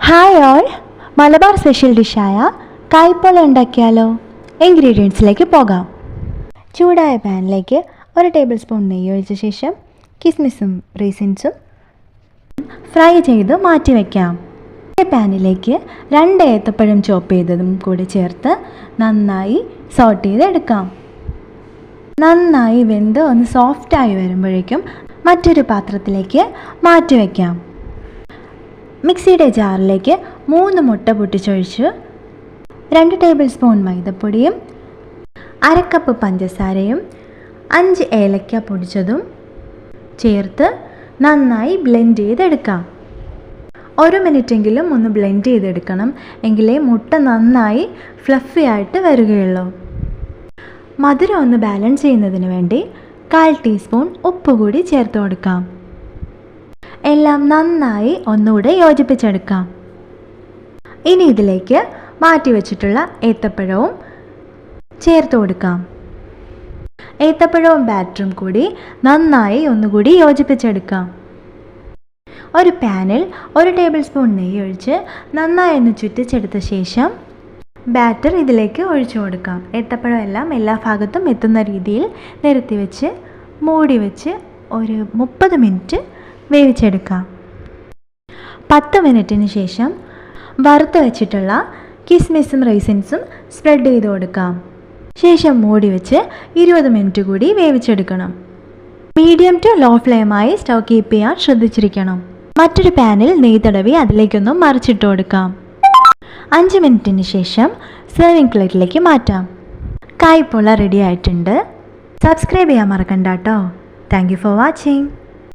Hi all, Malabar special ഡിഷായ കായ്പോള ഉണ്ടാക്കിയാലോ? ഇൻഗ്രീഡിയൻസിലേക്ക് പോകാം. ചൂടായ പാനിലേക്ക് 1 ടേബിൾ സ്പൂൺ നെയ്യ് ഒഴിച്ച ശേഷം കിസ്മിസും റീസിൻസും ഫ്രൈ ചെയ്ത് മാറ്റി വയ്ക്കാം. പാനിലേക്ക് 2 ഏത്തപ്പഴം ചോപ്പ് ചെയ്തതും കൂടി ചേർത്ത് നന്നായി സോട്ട് ചെയ്തെടുക്കാം. നന്നായി വെന്ത് ഒന്ന് സോഫ്റ്റായി വരുമ്പോഴേക്കും മറ്റൊരു പാത്രത്തിലേക്ക് മാറ്റി വയ്ക്കാം. മിക്സിയുടെ ജാറിലേക്ക് 3 മുട്ട പൊട്ടിച്ചൊഴിച്ച് 2 ടേബിൾ സ്പൂൺ മൈദപ്പൊടിയും 1/2 കപ്പ് പഞ്ചസാരയും 5 ഏലക്ക പൊടിച്ചതും ചേർത്ത് നന്നായി ബ്ലെൻഡ് ചെയ്തെടുക്കാം. 1 മിനിറ്റെങ്കിലും ഒന്ന് ബ്ലെൻഡ് ചെയ്തെടുക്കണം, എങ്കിലേ മുട്ട നന്നായി ഫ്ലഫി ആയിട്ട് വരികയുള്ളൂ. മധുരം ഒന്ന് ബാലൻസ് ചെയ്യുന്നതിന് വേണ്ടി 1/4 ടീസ്പൂൺ ഉപ്പ് കൂടി ചേർത്ത് കൊടുക്കാം. എല്ലാം നന്നായി ഒന്നുകൂടെ യോജിപ്പിച്ചെടുക്കാം. ഇനി ഇതിലേക്ക് മാറ്റി വെച്ചിട്ടുള്ള ഏത്തപ്പഴവും ചേർത്ത് കൊടുക്കാം. ഏത്തപ്പഴവും ബാറ്ററും കൂടി നന്നായി ഒന്നുകൂടി യോജിപ്പിച്ചെടുക്കാം. ഒരു പാനിൽ 1 ടേബിൾ സ്പൂൺ നെയ്യ് ഒഴിച്ച് നന്നായി ഒന്ന് ചുറ്റിച്ചെടുത്ത ശേഷം ബാറ്റർ ഇതിലേക്ക് ഒഴിച്ചു കൊടുക്കാം. ഏത്തപ്പഴം എല്ലാം എല്ലാ ഭാഗത്തും എത്തുന്ന രീതിയിൽ നിരത്തി വെച്ച് മൂടി വെച്ച് ഒരു 30 മിനിറ്റ് വേവിച്ചെടുക്കാം. 10 മിനിറ്റിന് ശേഷം വറുത്ത് വെച്ചിട്ടുള്ള കിസ്മിസും റൈസിൻസും സ്പ്രെഡ് ചെയ്ത് കൊടുക്കാം. ശേഷം മൂടി വെച്ച് 20 മിനിറ്റ് കൂടി വേവിച്ചെടുക്കണം. മീഡിയം ടു ലോ ഫ്ലെയിമായി സ്റ്റൗ കീപ്പ് ചെയ്യാൻ ശ്രദ്ധിച്ചിരിക്കണം. മറ്റൊരു പാനിൽ നെയ്യ് തടവി അതിലേക്കൊന്നും മറിച്ചിട്ട് കൊടുക്കാം. 5 മിനിറ്റിന് ശേഷം സെർവിങ് പ്ലേറ്റിലേക്ക് മാറ്റാം. കായ്പോള റെഡി ആയിട്ടുണ്ട്. സബ്സ്ക്രൈബ് ചെയ്യാൻ മറക്കണ്ട കേട്ടോ. Thank you for watching.